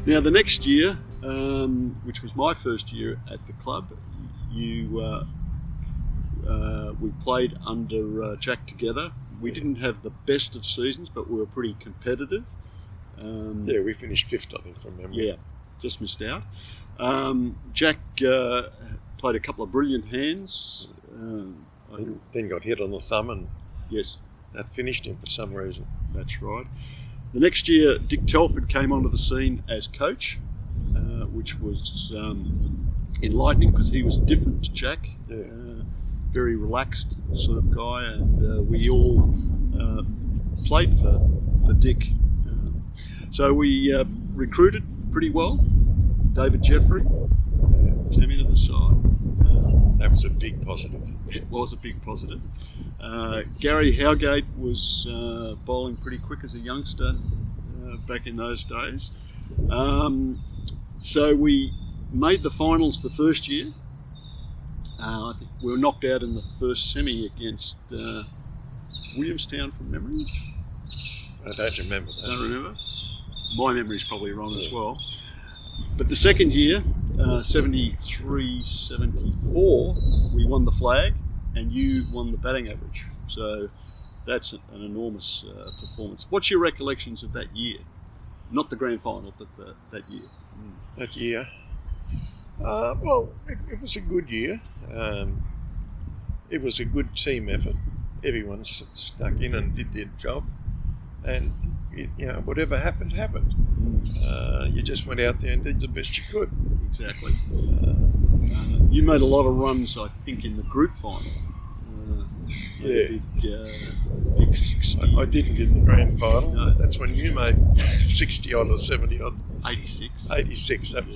Now the next year, which was my first year at the club, we played under Jack together. We didn't have the best of seasons, but we were pretty competitive. We finished 5th, I think, from memory. Yeah, just missed out. Jack played a couple of brilliant hands. Then got hit on the thumb, and yes, that finished him for some reason. That's right. The next year, Dick Telford came onto the scene as coach, which was enlightening because he was different to Jack. Yeah. Very relaxed sort of guy, and we all played for Dick. So we recruited pretty well. David Jeffrey came into the side. That was a big positive. It was a big positive. Gary Howgate was bowling pretty quick as a youngster back in those days. So we made the finals the first year. I think we were knocked out in the first semi against Williamstown from memory. I don't remember that. Don't remember? My memory's probably wrong as well. But the second year, 73-74, we won the flag and you won the batting average. So that's an enormous performance. What's your recollections of that year? Not the grand final, but that year. That year? Well, it was a good year. It was a good team effort. Everyone stuck in and did their job. And, whatever happened, happened. You just went out there and did the best you could. Exactly. You made a lot of runs, I think, in the group final. Big 60. I didn't in the grand final. No. That's when you made 60 odd or 70 odd. 86. 86. That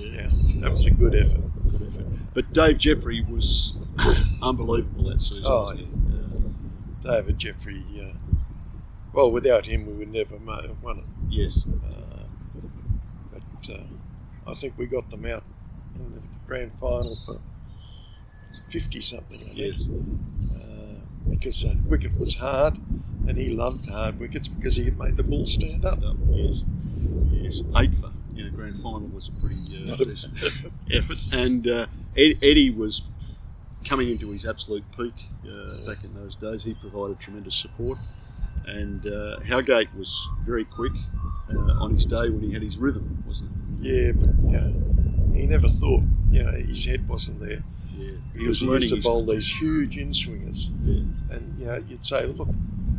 was a good effort. But Dave Jeffrey was unbelievable that season. Wasn't he? David Jeffrey. Well, without him, we would never have won it. Yes. But I think we got them out in the grand final for 50 something. I yes. Because that wicket was hard, and he loved hard wickets because he had made the ball stand up. Yes. 8 for in a grand final was a pretty decent effort. And Eddie was coming into his absolute peak back in those days. He provided tremendous support. And Howgate was very quick on his day when he had his rhythm, wasn't he? Yeah, but he never thought, his head wasn't there. Yeah, he used to bowl these huge in-swingers. Yeah. And, you'd say, look,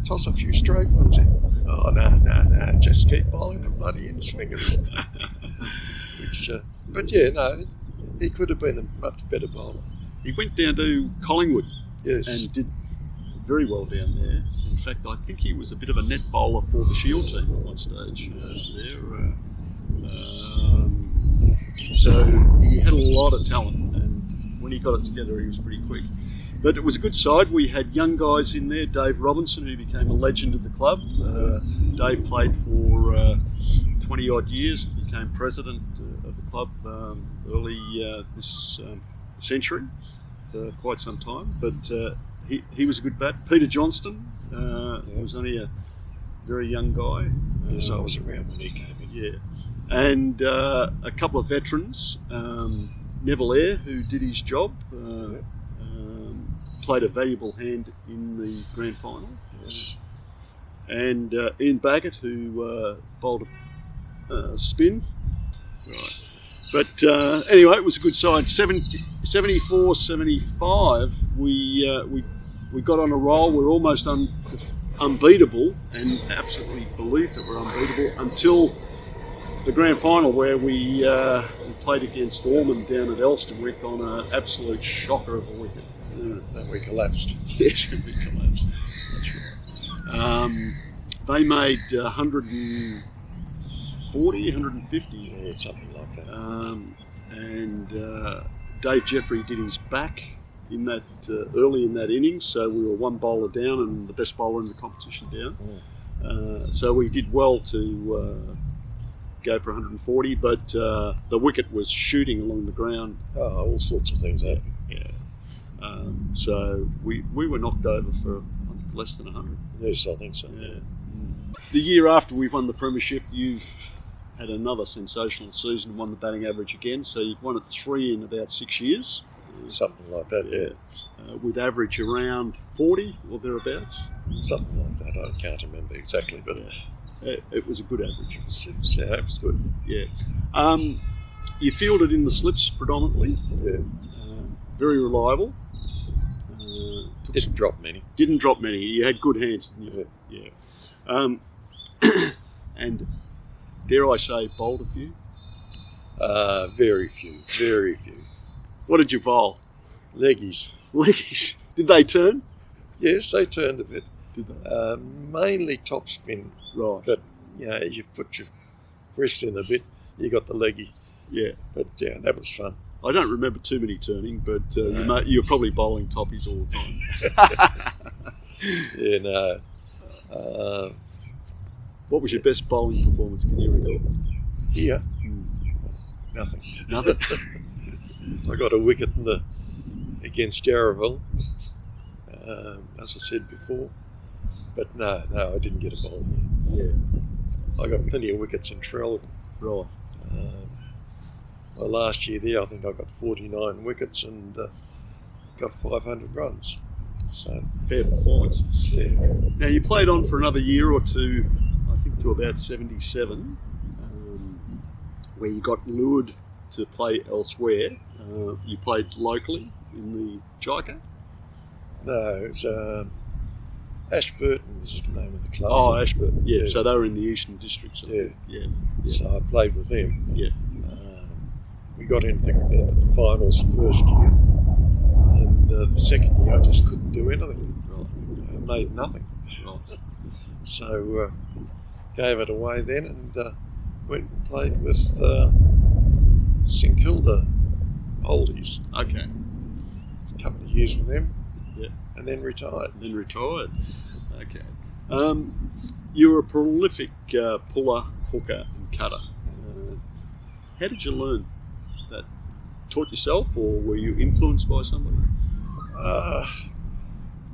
toss a few straight ones in. Oh, no, just keep bowling the bloody in-swingers. He could have been a much better bowler. He went down to Collingwood and did very well down there. In fact, I think he was a bit of a net bowler for the Shield team at one stage so he had a lot of talent, and when he got it together, he was pretty quick. But it was a good side. We had young guys in there. Dave Robinson, who became a legend of the club. Dave played for 20 odd years, became president of the club early this century for quite some time. But he was a good bat. Peter Johnston was only a very young guy. Yes, I was around when he came in. Yeah. And a couple of veterans. Neville Eyre, who did his job, played a valuable hand in the grand final. Yes. And Ian Baggett, who bowled a spin. Right. But anyway, it was a good side. 74-75, we got on a roll. We're almost unbeatable, and absolutely believed that we're unbeatable until the grand final, where we played against Ormond down at Elstonwick on an absolute shocker of a wicket. Then we collapsed. Yes, we collapsed. That's right. They made 140, 150. Yeah, something like that. And Dave Jeffrey did his back in that early in that innings, so we were one bowler down and the best bowler in the competition down. So we did well to go for 140, but the wicket was shooting along the ground. All sorts of things happened. Yeah. So we were knocked over for less than 100. Yes, I think so. Yeah. The year after we won the Premiership, you've had another sensational season and won the batting average again. So you've won it 3 in about 6 years. Something like that, yeah. With average around 40 or thereabouts. Something like that. I can't remember exactly, but it was a good average. It was good. Yeah. You fielded in the slips predominantly. Yeah. Very reliable. Didn't drop many. Didn't drop many. You had good hands, didn't you? Yeah. And dare I say, bowled a few? Very few. What did you bowl? Leggies. Leggies. Did they turn? Yes, they turned a bit. Did they? Mainly top spin. Right. But, you put your wrist in a bit, you got the leggy. Yeah. But, that was fun. I don't remember too many turning, but you're probably bowling toppies all the time. Yeah, no. What was your best bowling performance, can you recall? Here? Nothing. Nothing? I got a wicket against Yarraville, as I said before. But no, I didn't get a bowl here. Yeah. I got plenty of wickets in Trelleborn. Right. Well, last year there, I think I got 49 wickets and got 500 runs. So fair performance. Yeah. Now you played on for another year or two, I think to about 77, where you got lured to play elsewhere. You played locally in the JICA? No, it's Ashburton was the name of the club. Oh, Ashburton. Yeah. So they were in the Eastern District. So yeah. So I played with them. Yeah. We got into the finals the first year, and the second year I just couldn't do anything. I made nothing. Right. So gave it away then, and went and played with St Kilda Oldies. Okay. A couple of years with them. Yeah. And then retired. Okay. You were a prolific puller, hooker, and cutter. How did you learn that? Taught yourself, or were you influenced by somebody?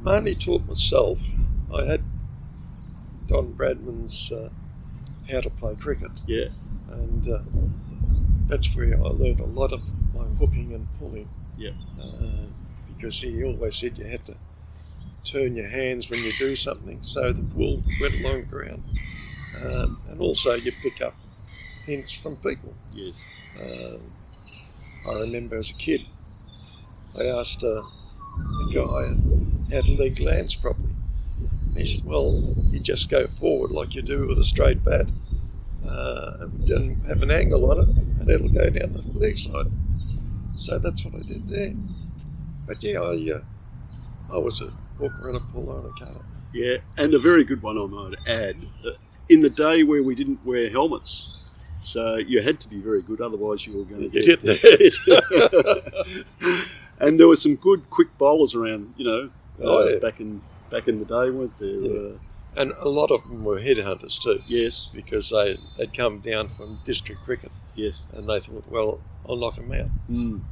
Mainly taught myself. I had Don Bradman's How to Play Cricket. Yeah. And that's where I learned a lot of my hooking and pulling. Yeah. Because he always said you had to turn your hands when you do something so the ball went along the ground. And also you pick up hints from people. Yes. I remember as a kid, I asked a guy how to leg lands properly. And he says, well, you just go forward like you do with a straight bat, and have an angle on it, and it'll go down the leg side. So that's what I did there. But yeah, I was a hooker and a puller and a cutter. Yeah, and a very good one, I might add. In the day where we didn't wear helmets, so you had to be very good, otherwise you were going to get hit the head. And there were some good quick bowlers around, back in the day, weren't there? Yeah. And a lot of them were headhunters too. Yes. Because they'd come down from district cricket. Yes. And they thought, well, I'll knock them out. Mm.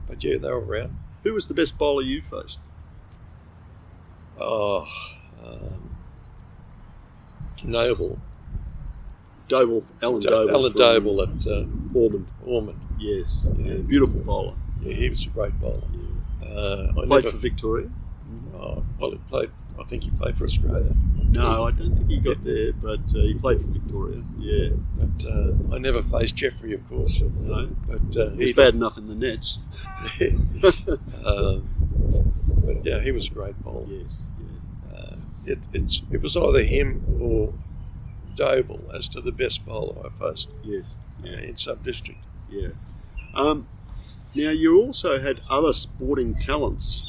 But yeah, they were around. Who was the best bowler you faced? Oh, Noble. Alan Doble. Alan Doble at Ormond. Yes. Yeah. Beautiful bowler. Yeah, he was a great bowler. Yeah. Played for Victoria? Oh, well, I think he played for Australia. No, I don't think he got there, but he played for Victoria. Yeah. But I never faced Jeffrey, of course. No. But he's bad enough in the nets. But yeah, he was a great bowler. Yes. Yeah. It was either him or Doble as to the best bowler I faced. Yes. Yeah. In sub-district. Yeah. Now you also had other sporting talents.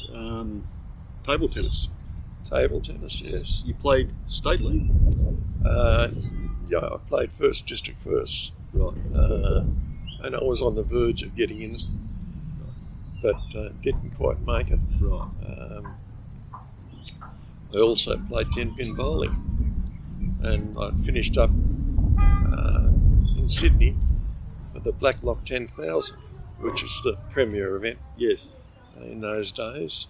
Table tennis. Table tennis, yes. You played state league? Yeah, I played first district first. Right. And I was on the verge of getting in it, but didn't quite make it. Right. I also played 10-pin bowling, and I finished up in Sydney for the Blacklock 10,000, which is the premier event. Yes. In those days.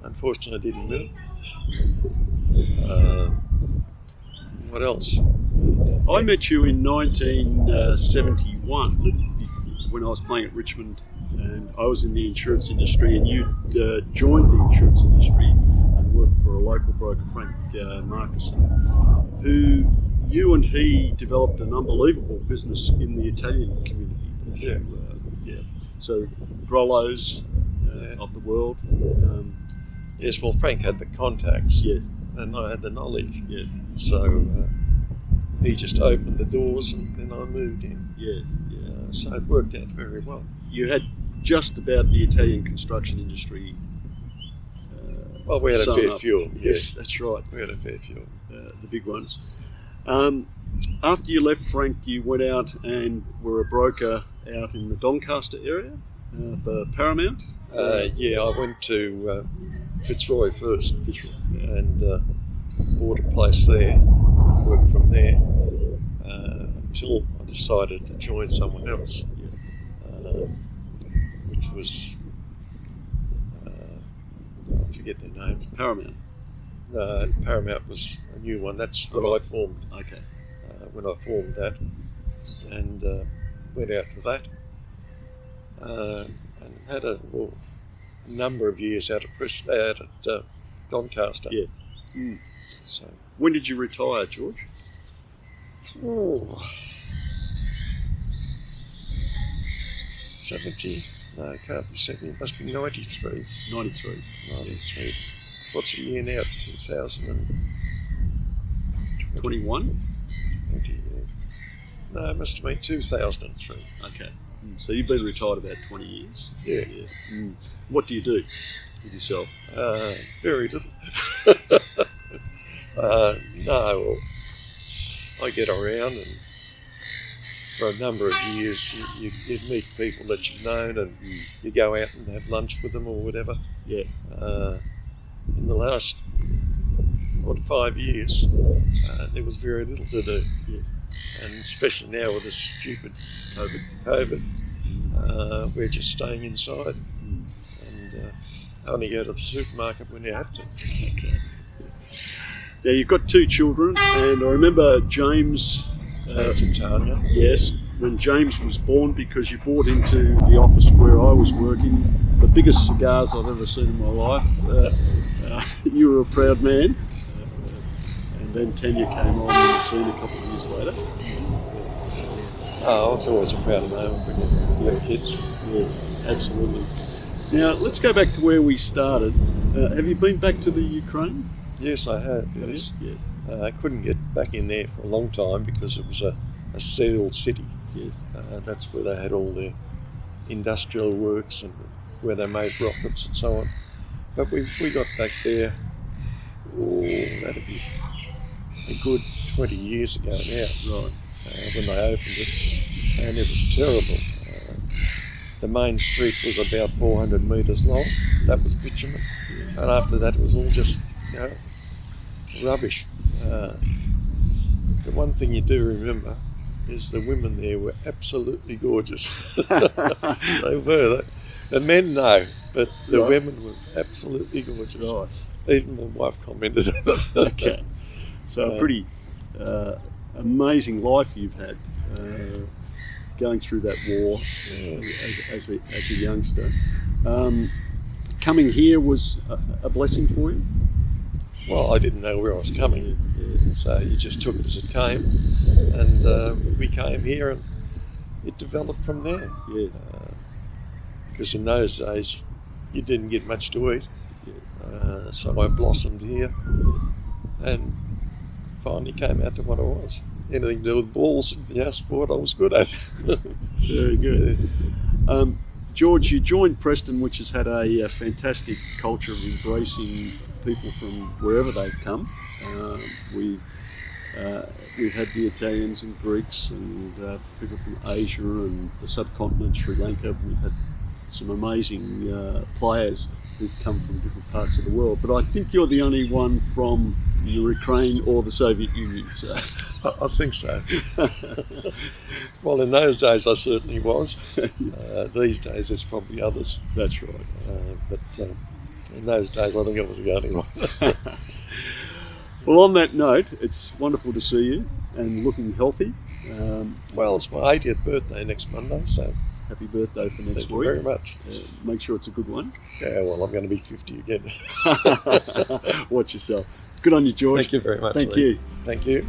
Unfortunately, I didn't win it. What else? I met you in 1971 when I was playing at Richmond, and I was in the insurance industry, and you joined the insurance industry and worked for a local broker, Frank Marcusson, who you and he developed an unbelievable business in the Italian community. Yeah. So Grollos of the world. Yes, well, Frank had the contacts. Yes. And I had the knowledge. Yeah. So he just opened the doors, and then I moved in. Yeah. So it worked out very well. You had just about the Italian construction industry. Well, we had a fair few. Yes, that's right. We had a fair few. The big ones. After you left, Frank, you went out and were a broker out in the Doncaster area for Paramount. I went to Fitzroy first, and bought a place there. Worked from there until I decided to join someone else, which was I forget their names. Paramount. Paramount was a new one. That's what I formed. Okay. When I formed that, and went out to that, and had a number of years out at Doncaster. Yeah. Mm. So. When did you retire, George? 70. No, it can't be 70. It must be 93. 93. 93. What's the year now? 2021? 20, no, it must have been 2003. Okay. So you've been retired about 20 years. Yeah. What do you do with yourself? Very little. Well, I get around, and for a number of years you meet people that you've known, and you go out and have lunch with them or whatever. Yeah. In the last 5 years, there was very little to do. Yes. And especially now with this stupid COVID, we're just staying inside, and only go to the supermarket when you have to. Okay. Now you've got 2 children, and I remember James and Tanya. Yes, when James was born, because you brought into the office where I was working the biggest cigars I've ever seen in my life. You were a proud man. And then Tanya came on the scene a couple of years later. Oh, it's always a proud moment when you have kids. Yes, absolutely. Now, let's go back to where we started. Have you been back to the Ukraine? Yes, I have. Yes. Yeah. I couldn't get back in there for a long time because it was a sealed city. Yes. That's where they had all their industrial works and where they made rockets and so on. But we got back there, that'd be a good 20 years ago now. Right. When they opened it, and it was terrible. The main street was about 400 metres long. That was bitumen, and after that it was all just rubbish. The one thing you do remember is the women there were absolutely gorgeous. They were. The men, no, but the women were absolutely gorgeous. Right. Even my wife commented on it. Okay. So a pretty amazing life you've had, going through that war as a youngster. Coming here was a blessing for you? Well, I didn't know where I was coming, so you just took it as it came, and we came here, and it developed from there. Yes. Because in those days, you didn't get much to eat, so I blossomed here, and finally came out to what I was. Anything to do with balls, sport I was good at. Very good. George, you joined Preston, which has had a fantastic culture of embracing people from wherever they've come. We've had the Italians and Greeks and people from Asia and the subcontinent, Sri Lanka. We've had some amazing players who've come from different parts of the world. But I think you're the only one from Ukraine or the Soviet Union. So. I think so. Well, in those days I certainly was. These days there's probably others. That's right. But in those days I think I was the only one. Well, on that note, it's wonderful to see you and looking healthy. Well, it's my 80th birthday next Monday, so Happy birthday for next thank you week. very much. Make sure it's a good one. Yeah, well, I'm going to be 50 again. Watch yourself. Good on you, George. Thank you very much. Thank Lee. you. Thank you.